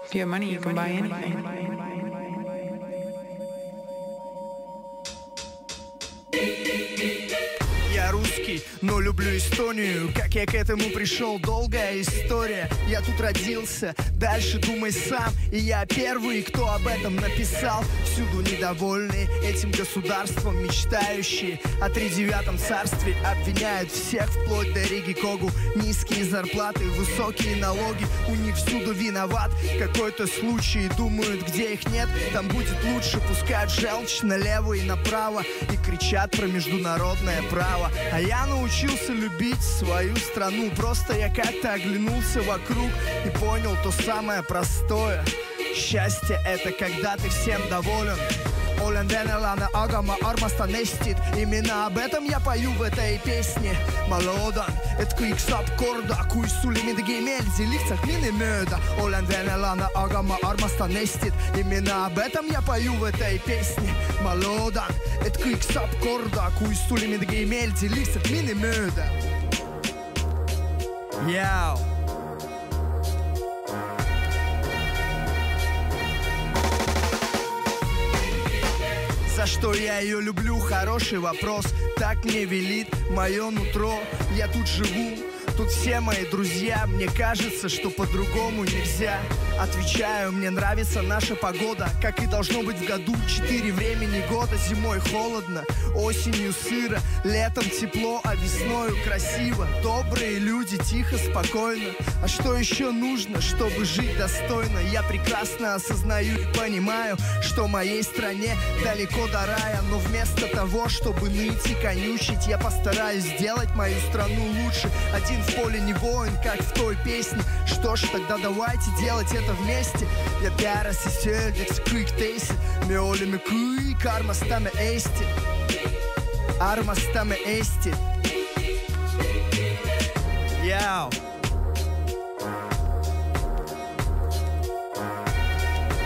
If you have money, you can buy anything. Я русский, но люблю Эстонию. Как я к этому пришел, долгая история. Я тут родился, дальше думай сам. И я первый, кто об этом написал. Всюду недовольные этим государством, мечтающие о тридевятом царстве. Обвиняют всех, вплоть до Риги Когу. Низкие зарплаты, высокие налоги. У них всюду виноват какой-то случай. Думают, где их нет, там будет лучше. Пускают желчь налево и направо и кричат про международное право. А я научился любить свою страну. Просто я как-то оглянулся вокруг и понял то самое простое. Счастье — это когда ты всем доволен. Olen venelane, aga ma armastan Eestit. Именно об этом я пою в этой песне. Ma loodan, et kõik saab korda, kui sulle midagi ei meeldi, lihtsalt mine mööda. Olen venelane, aga ma armastan Eestit. Именно об этом я пою в этой песне. Ma loodan, et kõik saab korda, kui sulle midagi ei meeldi, lihtsalt mine mööda. Яу. За что я ее люблю? Хороший вопрос. Так мне велит мое нутро. Я тут живу, тут все мои друзья. Мне кажется, что по-другому нельзя. Отвечаю, мне нравится наша погода, как и должно быть в году. 4 времени года. Зимой холодно, осенью сыро, летом тепло, а весною красиво. Добрые люди, тихо, спокойно. А что еще нужно, чтобы жить достойно? Я прекрасно осознаю и понимаю, что моей стране далеко до рая. Но вместо того, чтобы ныть и конючить, я постараюсь сделать мою страну лучше. Один в поле не воин, как в той песне. Что ж, тогда давайте делать это вместе. Ja pearasis öeldakse kõik teised. Me oleme kõik, armastame Eestit. Armastame Eestit. Jao.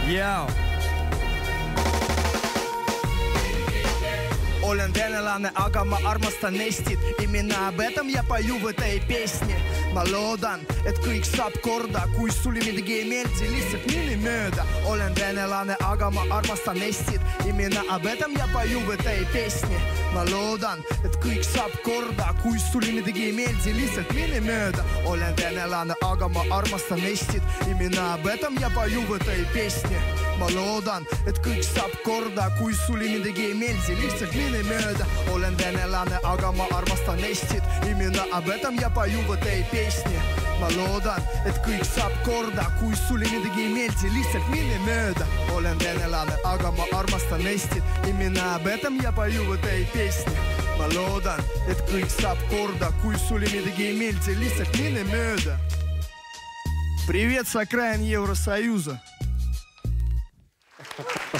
Jao. Olen venelane, aga ma armastan Eestit. Именно об этом я пою в этой песне. Ma loodan, et kõik saab korda, kui sulle midagi ei meeldi, lihtsalt mine mööda. Olen venelane, aga ma armastan Eestit. Именно об этом я пою в этой песне. Ma loodan, et kõik saab korda, kui sulle midagi ei meeldi, lihtsalt mine mööda. Olen venelane, aga ma armastan Eestit. Именно об этом я пою в этой песне. Ma loodan, et kõik saab korda, kui sulle midagi ei meeldi, lihtsalt mine mööda. Olen venelane, aga ma armastan Eestit. Именно об этом я пою в этой песне. Ma loodan, et kõik saab korda, kui sulle midagi ei meeldi, lihtsalt mine mööda. Olen venelane, aga ma armastan Eestit. Именно об этом я пою в этой песне. Ma loodan, et kõik saab korda, kui sulle midagi ei meeldi, lihtsalt mine mööda. Привет с окраин Евросоюза.